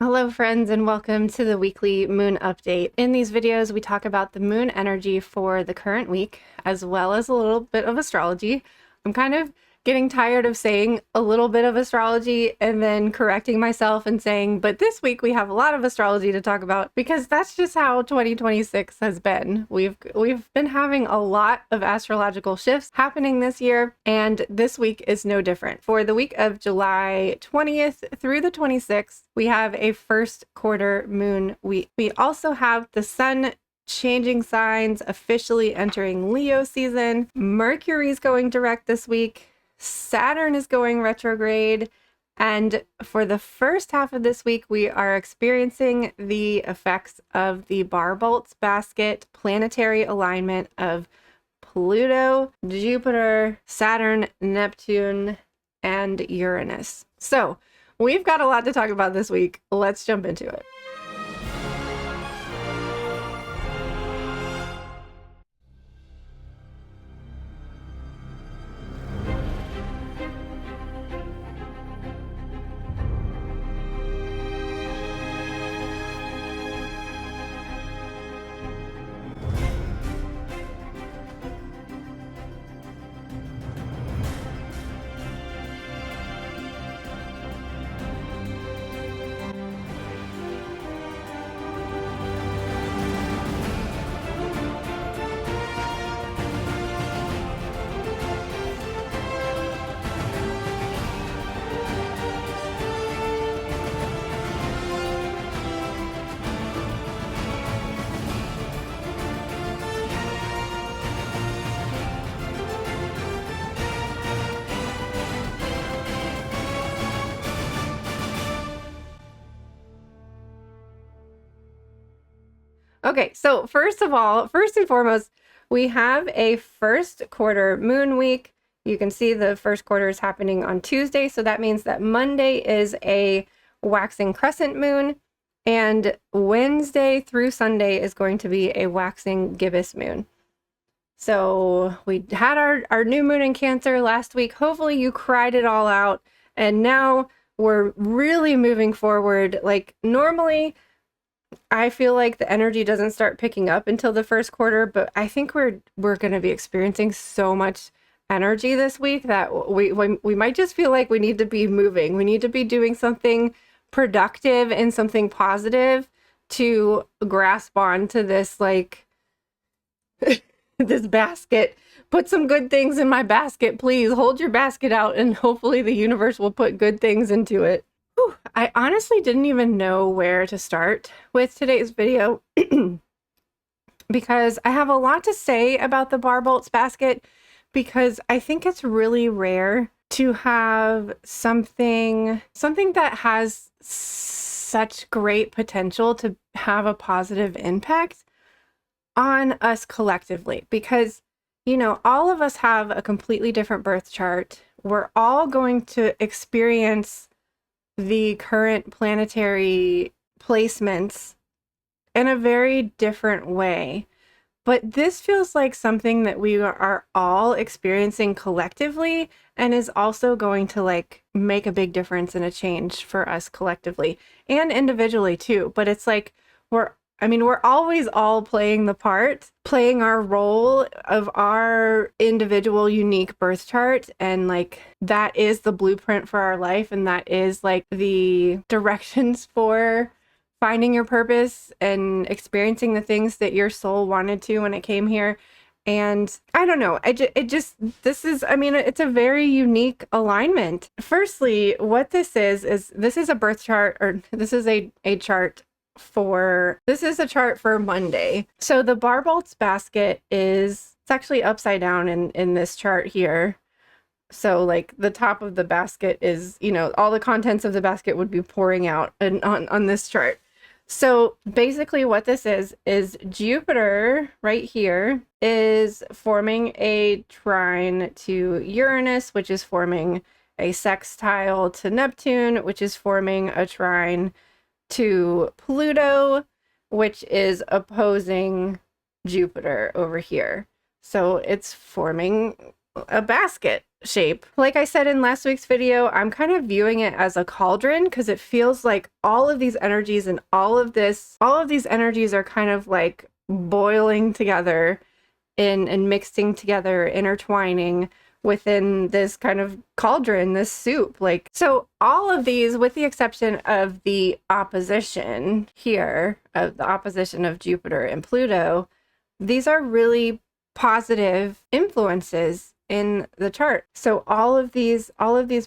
Hello friends, and welcome to the weekly moon update. In these videos, we talk about the moon energy for the current week, as well as a little bit of astrology. I'm kind of getting tired of saying a little bit of astrology and then correcting myself and saying, but this week we have a lot of astrology to talk about, because that's just how 2026 has been. We've been having a lot of astrological shifts happening this year, and this week is no different. For the week of July 20th through the 26th, we have a first quarter moon week. We also have the sun changing signs, officially entering Leo season. Mercury's going direct this week. Saturn is going retrograde. And for the first half of this week, we are experiencing the effects of the Barbault basket planetary alignment of Pluto, Jupiter, Saturn, Neptune, and Uranus. So we've got a lot to talk about this week. Let's jump into it. Okay, so first and foremost, we have a first quarter moon week. You can see the first quarter is happening on Tuesday, so that means that Monday is a waxing crescent moon, and Wednesday through Sunday is going to be a waxing gibbous moon. So we had our new moon in Cancer last week. Hopefully you cried it all out, and now we're really moving forward. Like, normally I feel like the energy doesn't start picking up until the first quarter, but I think we're going to be experiencing so much energy this week that we might just feel like we need to be moving. We need to be doing something productive and something positive to grasp on to this, like, this basket. Put some good things in my basket, please. Hold your basket out, and hopefully the universe will put good things into it. I honestly didn't even know where to start with today's video because I have a lot to say about the Barbault basket, because I think it's really rare to have something that has such great potential to have a positive impact on us collectively, because, you know, all of us have a completely different birth chart. We're all going to experience the current planetary placements in a very different way. But this feels like something that we are all experiencing collectively, and is also going to, like, make a big difference and a change for us collectively and individually too. But it's like we're always all playing the part, playing our role of our individual unique birth chart. And, like, that is the blueprint for our life. And that is, like, the directions for finding your purpose and experiencing the things that your soul wanted to when it came here. And I don't know, it's a very unique alignment. Firstly, what this is this is a birth chart, or this is a chart this is a chart for Monday. So the Barbault basket it's actually upside down in this chart here. So, like, the top of the basket is, you know, all the contents of the basket would be pouring out on this chart. So basically what this is Jupiter right here is forming a trine to Uranus, which is forming a sextile to Neptune, which is forming a trine to Pluto, which is opposing Jupiter over here. So it's forming a basket. shape. Like I said in last week's video, I'm kind of viewing it as a cauldron because it feels like all of these energies and all of these energies are kind of like boiling together and mixing together, intertwining within this kind of cauldron, this soup. Like, so all of these, with the exception of the opposition here, of the opposition of Jupiter and Pluto, these are really positive influences in the chart. So all of these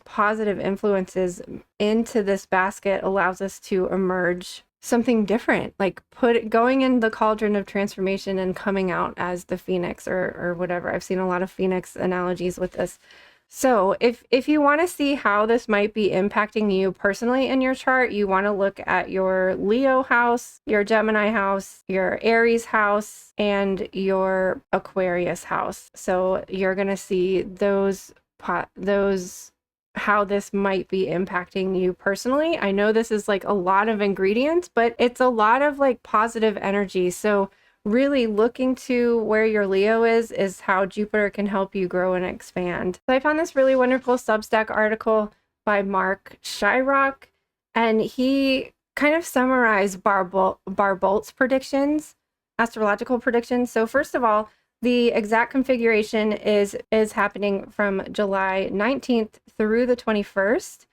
positive influences into this basket allows us to emerge something different, like going in the cauldron of transformation and coming out as the phoenix or whatever. I've seen a lot of phoenix analogies with this. So if you want to see how this might be impacting you personally in your chart, you want to look at your Leo house, your Gemini house, your Aries house, and your Aquarius house. So you're going to see those how this might be impacting you personally. I know this is like a lot of ingredients, but it's a lot of like positive energy. So really looking to where your Leo is how Jupiter can help you grow and expand. So I found this really wonderful Substack article by Mark Shyrock, and he kind of summarized Barbault's predictions, astrological predictions. So first of all, the exact configuration is happening from July 19th through the 21st.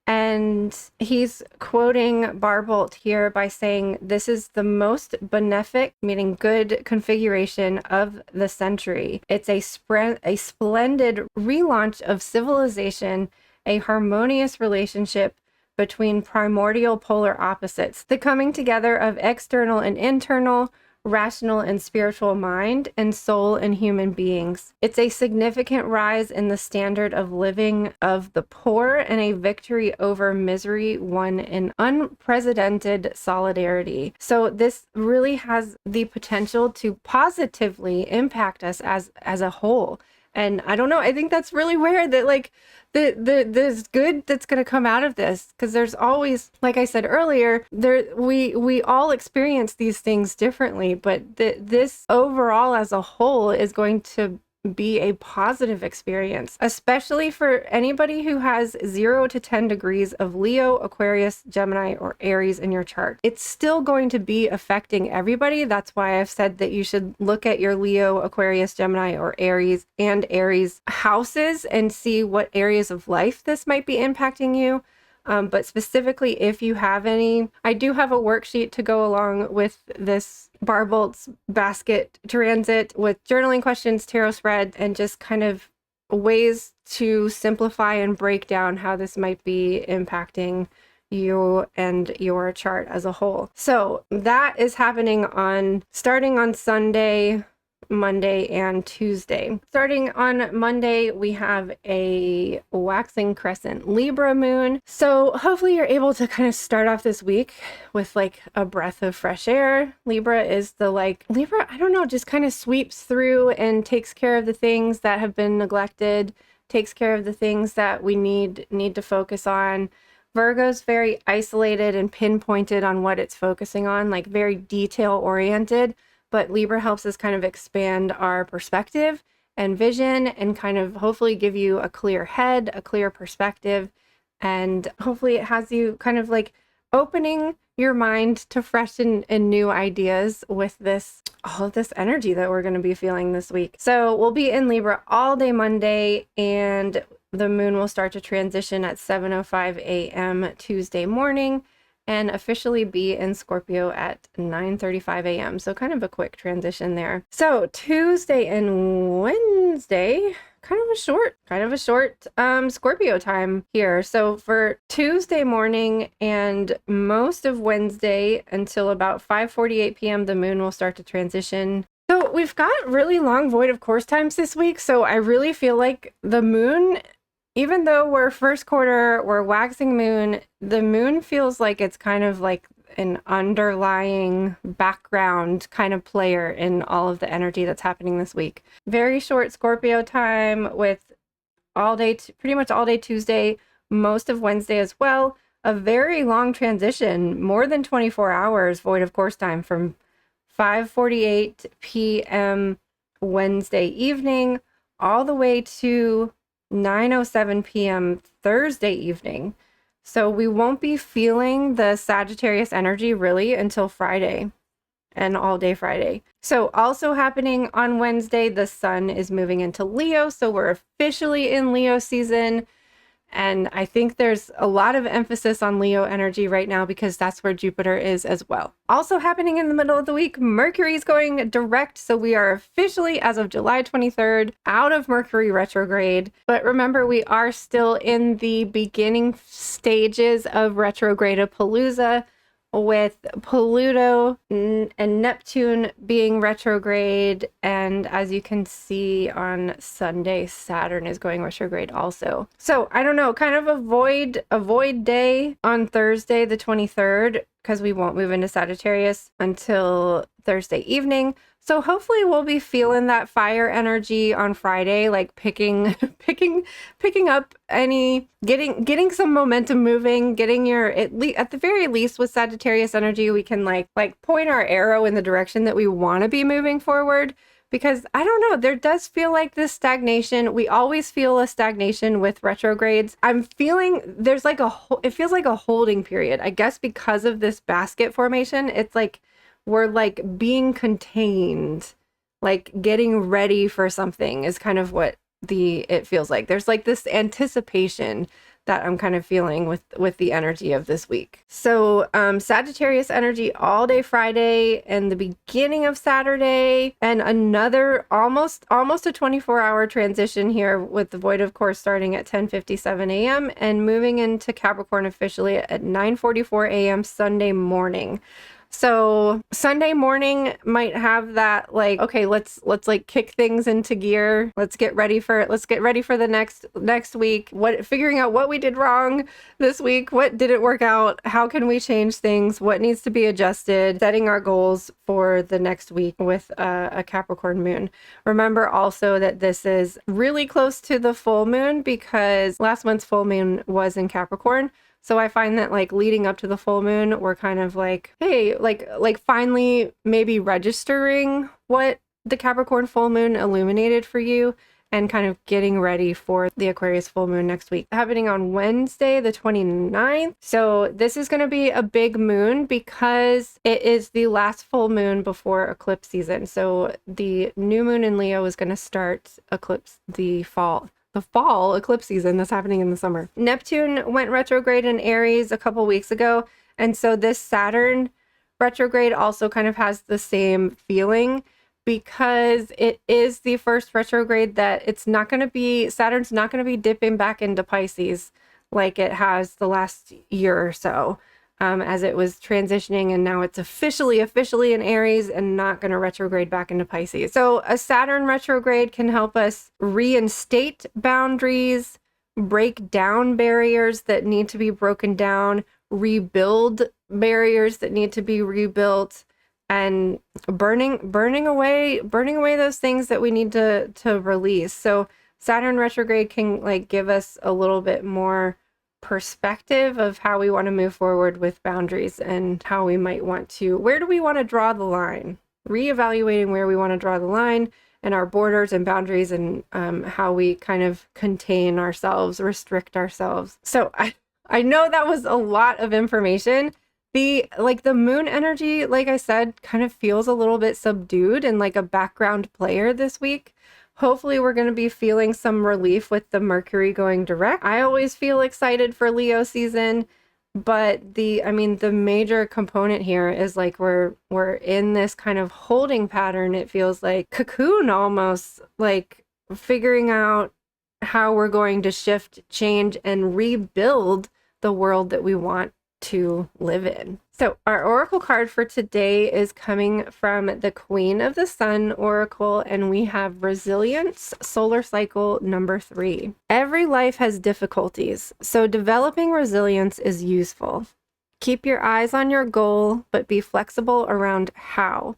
And he's quoting Barbault here by saying, this is the most benefic, meaning good configuration of the century. It's a splendid relaunch of civilization, a harmonious relationship between primordial polar opposites, the coming together of external and internal, rational and spiritual mind and soul in human beings. It's a significant rise in the standard of living of the poor and a victory over misery won in unprecedented solidarity. So this really has the potential to positively impact us as a whole. And I don't know, I think that's really weird that like there's good that's going to come out of this, because there's always, like I said earlier, we all experience these things differently, but this overall as a whole is going to be a positive experience, especially for anybody who has 0 to 10 degrees of Leo, Aquarius, Gemini, or Aries in your chart. It's still going to be affecting everybody. That's why I've said that you should look at your Leo, Aquarius, Gemini, or Aries houses and see what areas of life this might be impacting you. But specifically, if you have any, I do have a worksheet to go along with this Barbault's basket transit with journaling questions, tarot spread, and just kind of ways to simplify and break down how this might be impacting you and your chart as a whole. So that is happening starting on Sunday, Monday, and Tuesday. Starting on Monday, we have a waxing crescent Libra moon. So hopefully you're able to kind of start off this week with like a breath of fresh air. Libra, I don't know, just kind of sweeps through and takes care of the things that have been neglected, takes care of the things that we need to focus on. Virgo's very isolated and pinpointed on what it's focusing on, like very detail oriented. But Libra helps us kind of expand our perspective and vision and kind of hopefully give you a clear head, a clear perspective. And hopefully it has you kind of like opening your mind to fresh and new ideas with all of this energy that we're going to be feeling this week. So we'll be in Libra all day Monday, and the moon will start to transition at 7:05 a.m. Tuesday morning, and officially be in Scorpio at 9:35 a.m. So kind of a quick transition there. So Tuesday and Wednesday, kind of a short Scorpio time here. So for Tuesday morning and most of Wednesday until about 5:48 p.m., the moon will start to transition. So we've got really long void of course times this week. So I really feel like the moon, even though we're first quarter, we're waxing moon, the moon feels like it's kind of like an underlying background kind of player in all of the energy that's happening this week. Very short Scorpio time with pretty much all day Tuesday, most of Wednesday as well. A very long transition, more than 24 hours void of course time from 5:48 p.m. Wednesday evening all the way to 9:07 p.m. Thursday evening. So we won't be feeling the Sagittarius energy really until Friday and all day Friday. So also happening on Wednesday, the sun is moving into Leo. So we're officially in Leo season. And I think there's a lot of emphasis on Leo energy right now because that's where Jupiter is as well. Also happening in the middle of the week, Mercury is going direct. So we are officially, as of July 23rd, out of Mercury retrograde. But remember, we are still in the beginning stages of retrograde-apalooza, with Pluto and Neptune being retrograde. And as you can see on Sunday, Saturn is going retrograde also. So I don't know, kind of a void day on Thursday, the 23rd, because we won't move into Sagittarius until Thursday evening. So hopefully we'll be feeling that fire energy on Friday, like picking up any, getting some momentum moving, getting your, at the very least with Sagittarius energy, we can like point our arrow in the direction that we want to be moving forward. Because I don't know, there does feel like this stagnation. We always feel a stagnation with retrogrades. I'm feeling there's like it feels like a holding period. I guess because of this basket formation, it's like we're like being contained, like getting ready for something is kind of what it feels like. There's like this anticipation that I'm kind of feeling with the energy of this week. So Sagittarius energy all day Friday and the beginning of Saturday, and another almost a 24-hour transition here with the void of course starting at 10:57 a.m. and moving into Capricorn officially at 9:44 a.m. Sunday morning. So Sunday morning might have that like, okay, let's like kick things into gear. Let's get ready for the next week. Figuring out what we did wrong this week, what didn't work out, how can we change things, what needs to be adjusted, setting our goals for the next week with a Capricorn moon. Remember also that this is really close to the full moon because last month's full moon was in Capricorn. So I find that like leading up to the full moon, we're kind of like, hey, like finally maybe registering what the Capricorn full moon illuminated for you and kind of getting ready for the Aquarius full moon next week. Happening on Wednesday, the 29th. So this is going to be a big moon because it is the last full moon before eclipse season. So the new moon in Leo is going to start eclipse the fall eclipse season that's happening in the summer. Neptune went retrograde in Aries a couple weeks ago. And so this Saturn retrograde also kind of has the same feeling because it is the first retrograde that Saturn's not going to be dipping back into Pisces like it has the last year or so. As it was transitioning, and now it's officially in Aries and not going to retrograde back into Pisces. So a Saturn retrograde can help us reinstate boundaries, break down barriers that need to be broken down, rebuild barriers that need to be rebuilt, and burning away those things that we need to release. So Saturn retrograde can like give us a little bit more perspective of how we want to move forward with boundaries and how we might want to, where do we want to draw the line? Reevaluating where we want to draw the line and our borders and boundaries and how we kind of contain ourselves, restrict ourselves. So I know that was a lot of information. The moon energy, like I said, kind of feels a little bit subdued and like a background player this week. Hopefully we're going to be feeling some relief with the Mercury going direct. I always feel excited for Leo season, but the major component here is like we're in this kind of holding pattern. It feels like cocoon almost, like figuring out how we're going to shift, change, and rebuild the world that we want to live in. So our oracle card for today is coming from the Queen of the Sun Oracle, and we have Resilience, solar cycle number 3. Every life has difficulties, so developing resilience is useful. Keep your eyes on your goal, but be flexible around how.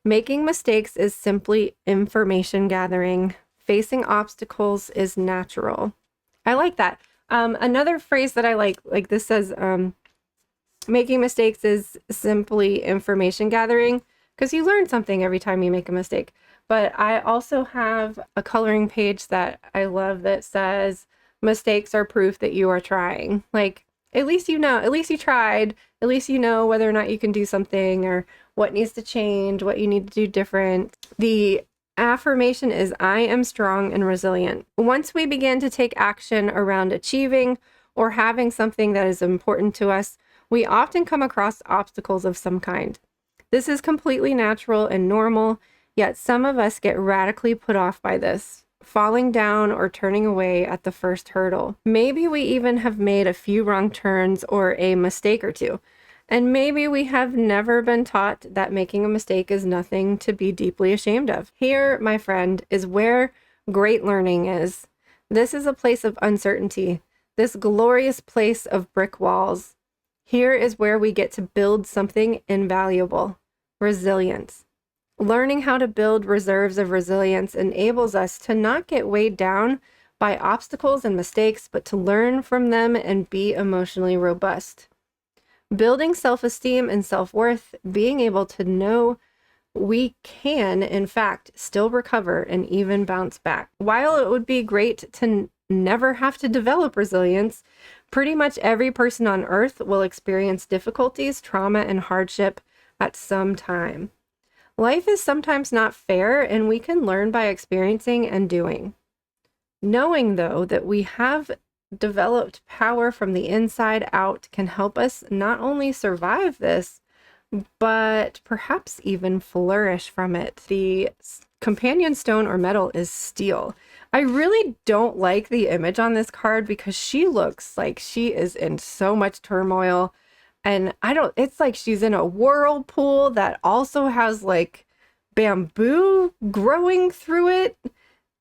Making mistakes is simply information gathering. Facing obstacles is natural. I like that. Another phrase that I like this says, making mistakes is simply information gathering. because you learn something every time you make a mistake. But I also have a coloring page that I love that says mistakes are proof that you are trying. Like, at least you know, at least you tried, at least you know whether or not you can do something or what needs to change, what you need to do different. The affirmation is I am strong and resilient. Once we begin to take action around achieving or having something that is important to us, we often come across obstacles of some kind. This is completely natural and normal, yet some of us get radically put off by this, falling down or turning away at the first hurdle. Maybe we even have made a few wrong turns or a mistake or two. And maybe we have never been taught that making a mistake is nothing to be deeply ashamed of. Here, my friend, is where great learning is. This is a place of uncertainty, this glorious place of brick walls. Here is where we get to build something invaluable: resilience. Learning how to build reserves of resilience enables us to not get weighed down by obstacles and mistakes, but to learn from them and be emotionally robust. Building self-esteem and self-worth, being able to know we can, in fact, still recover and even bounce back. While it would be great to never have to develop resilience, pretty much every person on Earth will experience difficulties, trauma, and hardship at some time. Life is sometimes not fair, and we can learn by experiencing and doing. Knowing, though, that we have developed power from the inside out can help us not only survive this, but perhaps even flourish from it. The companion stone or metal is steel. I really don't like the image on this card because she looks like she is in so much turmoil. And it's like she's in a whirlpool that also has like bamboo growing through it.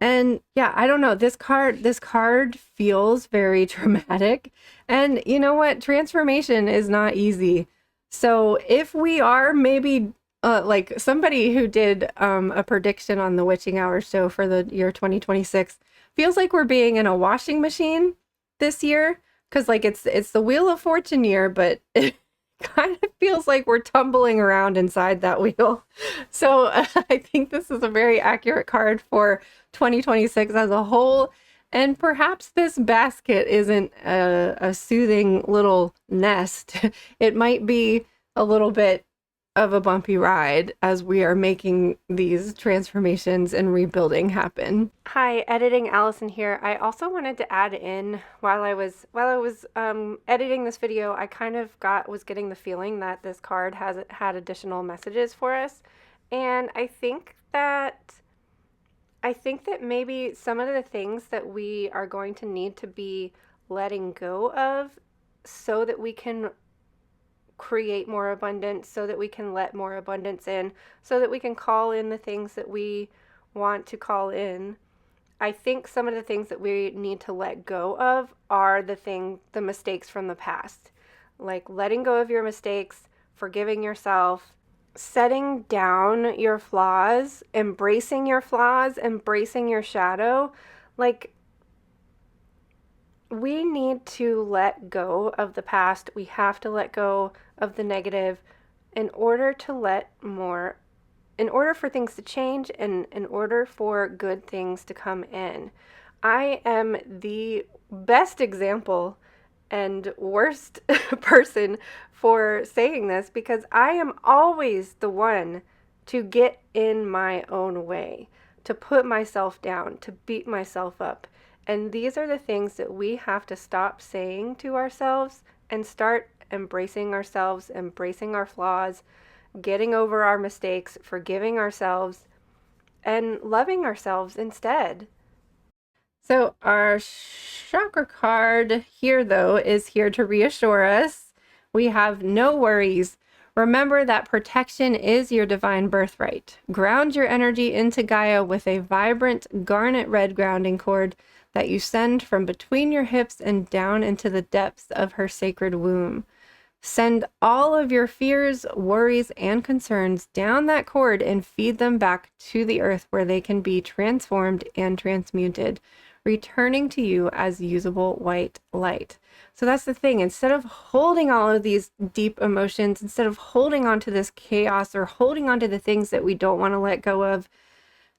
And yeah, I don't know. This card feels very dramatic. And you know what? Transformation is not easy. So if we are maybe like somebody who did a prediction on the Witching Hours show for the year 2026, feels like we're being in a washing machine this year, because like it's the Wheel of Fortune year, but it kind of feels like we're tumbling around inside that wheel. So I think this is a very accurate card for 2026 as a whole. And perhaps this basket isn't a soothing little nest. It might be a little bit of a bumpy ride as we are making these transformations and rebuilding happen. Hi, editing Allison here. I also wanted to add in while I was editing this video, I kind of was getting the feeling that this card had additional messages for us, and I think that maybe some of the things that we are going to need to be letting go of so that we can create more abundance, so that we can let more abundance in, so that we can call in the things that we want to call in. I think some of the things that we need to let go of are the mistakes from the past. Like letting go of your mistakes, forgiving yourself, setting down your flaws, embracing your shadow. Like, we need to let go of the past. We have to let go of the negative in order for things to change and in order for good things to come in. I am the best example and worst person for saying this because I am always the one to get in my own way, to put myself down, to beat myself up. And these are the things that we have to stop saying to ourselves and start embracing ourselves, embracing our flaws, getting over our mistakes, forgiving ourselves, and loving ourselves instead. So our chakra card here, though, is here to reassure us. We have no worries. Remember that protection is your divine birthright. Ground your energy into Gaia with a vibrant garnet red grounding cord that you send from between your hips and down into the depths of her sacred womb. Send all of your fears, worries, and concerns down that cord and feed them back to the earth where they can be transformed and transmuted. returning to you as usable white light. So that's the thing. Instead of holding all of these deep emotions, instead of holding on to this chaos or holding on to the things that we don't want to let go of,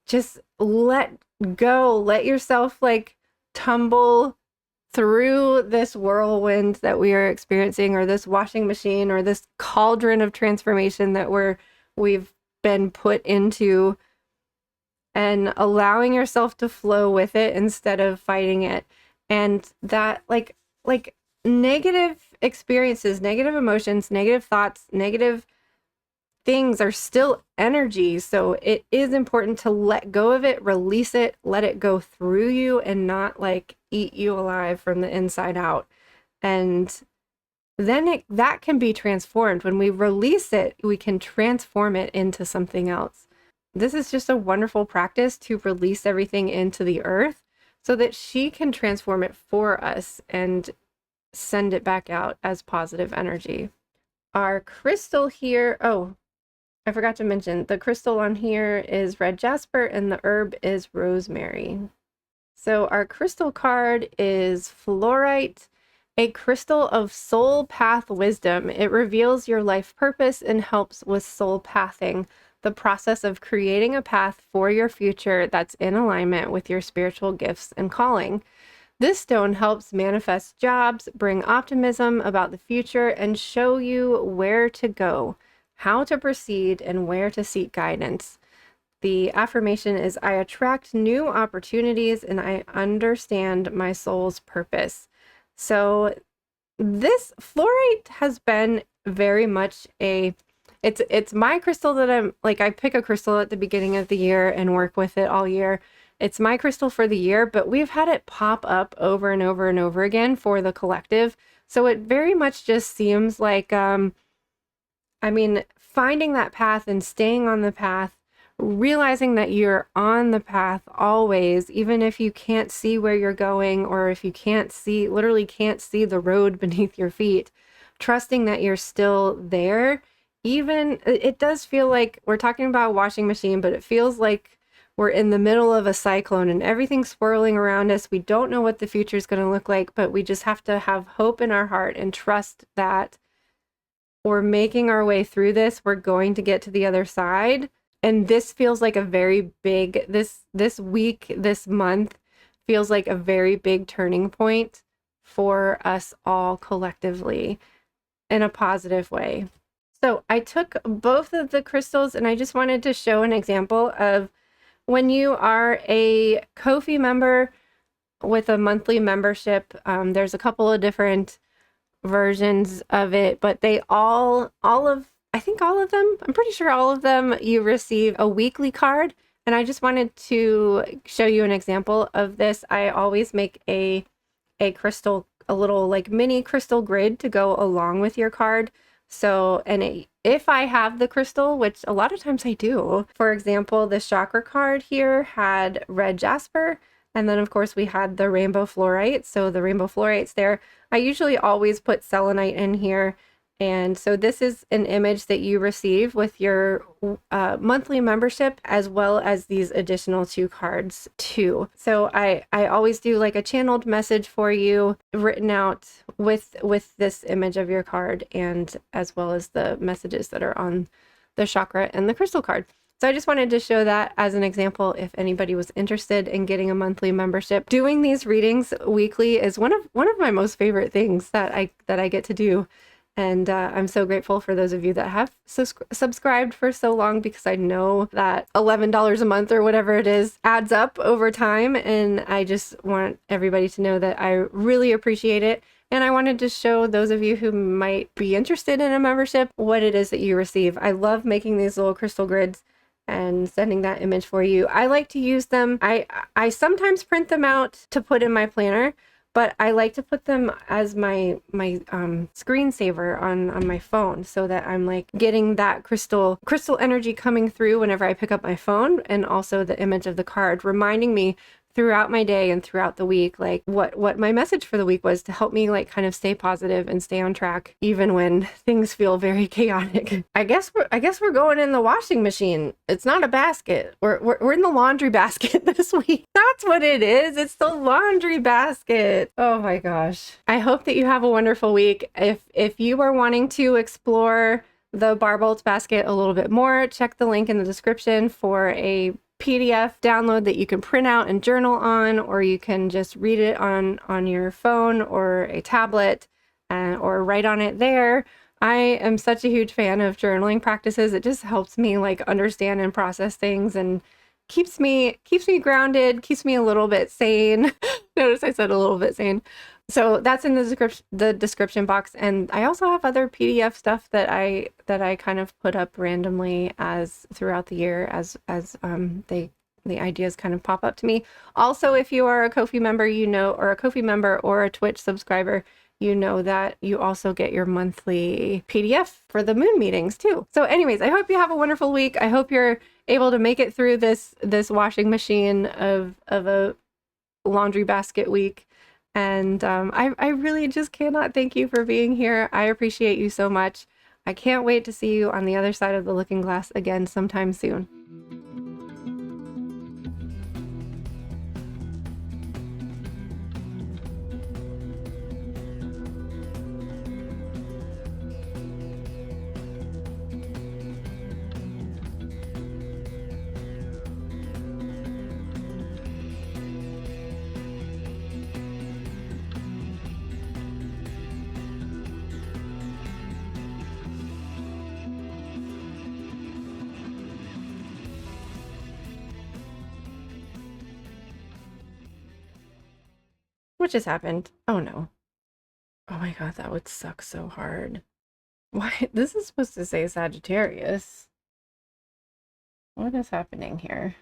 just let go. Let yourself like tumble through this whirlwind that we are experiencing, or this washing machine, or this cauldron of transformation that we've been put into, and allowing yourself to flow with it instead of fighting it. And that like negative experiences, negative emotions, negative thoughts, negative things are still energy. So it is important to let go of it, release it, let it go through you, and not like eat you alive from the inside out. And then that can be transformed. When we release it, we can transform it into something else. This is just a wonderful practice to release everything into the earth so that she can transform it for us and send it back out as positive energy. Our crystal here, oh, I forgot to mention, the crystal on here is red jasper and the herb is rosemary. So our crystal card is fluorite, a crystal of soul path wisdom. It reveals your life purpose and helps with soul pathing, the process of creating a path for your future that's in alignment with your spiritual gifts and calling. This stone helps manifest jobs, bring optimism about the future, and show you where to go, how to proceed, and where to seek guidance. The affirmation is, I attract new opportunities and I understand my soul's purpose. So this fluorite has been very much it's my crystal that I'm like, I pick a crystal at the beginning of the year and work with it all year. It's my crystal for the year, but we've had it pop up over and over and over again for the collective. So it very much just seems like, finding that path and staying on the path, realizing that you're on the path always, even if you can't see where you're going, or if you literally can't see the road beneath your feet, trusting that you're still there. Even it does feel like we're talking about a washing machine, but it feels like we're in the middle of a cyclone and everything's swirling around us. We don't know what the future is going to look like, but we just have to have hope in our heart and trust that we're making our way through this. We're going to get to the other side. And this feels like a very big, this week, this month feels like a very big turning point for us all collectively in a positive way. So I took both of the crystals and I just wanted to show an example of when you are a Ko-fi member with a monthly membership. There's a couple of different versions of it, but they I think all of them, I'm pretty sure all of them, you receive a weekly card. And I just wanted to show you an example of this. I always make a crystal, a little like mini crystal grid to go along with your card. So, if I have the crystal, which a lot of times I do, for example, the chakra card here had red jasper. And then of course we had the rainbow fluorite. So the rainbow fluorite's there. I usually always put selenite in here. And so this is an image that you receive with your monthly membership, as well as these additional 2 cards too. So I always do like a channeled message for you written out with this image of your card, and as well as the messages that are on the chakra and the crystal card. So I just wanted to show that as an example if anybody was interested in getting a monthly membership. Doing these readings weekly is one of my most favorite things that I get to do. And I'm so grateful for those of you that have subscribed for so long, because I know that $11 a month or whatever it is adds up over time. And I just want everybody to know that I really appreciate it. And I wanted to show those of you who might be interested in a membership what it is that you receive. I love making these little crystal grids and sending that image for you. I like to use them. I sometimes print them out to put in my planner, but I like to put them as my screensaver on my phone, so that I'm like getting that crystal energy coming through whenever I pick up my phone, and also the image of the card reminding me throughout my day and throughout the week, like what my message for the week was to help me like kind of stay positive and stay on track even when things feel very chaotic. I guess we're going in the washing machine. It's not a basket. We're in the laundry basket this week. That's what it is. It's the laundry basket. Oh my gosh. I hope that you have a wonderful week. If you are wanting to explore the Barbault basket a little bit more, check the link in the description for a PDF download that you can print out and journal on, or you can just read it on your phone or a tablet, or write on it there. I am such a huge fan of journaling practices. It just helps me like understand and process things and keeps me grounded, keeps me a little bit sane. Notice I said a little bit sane. So that's in the description box, and I also have other PDF stuff that I kind of put up randomly as throughout the year as the ideas kind of pop up to me. Also, if you are a Ko-fi member, you know, or a Ko-fi member or a Twitch subscriber, you know that you also get your monthly PDF for the moon meetings too. So anyways, I hope you have a wonderful week. I hope you're able to make it through this washing machine of a laundry basket week. And I really just cannot thank you for being here. I appreciate you so much. I can't wait to see you on the other side of the looking glass again sometime soon. What just happened? Oh no. Oh my god, that would suck so hard. Why? This is supposed to say Sagittarius. What is happening here?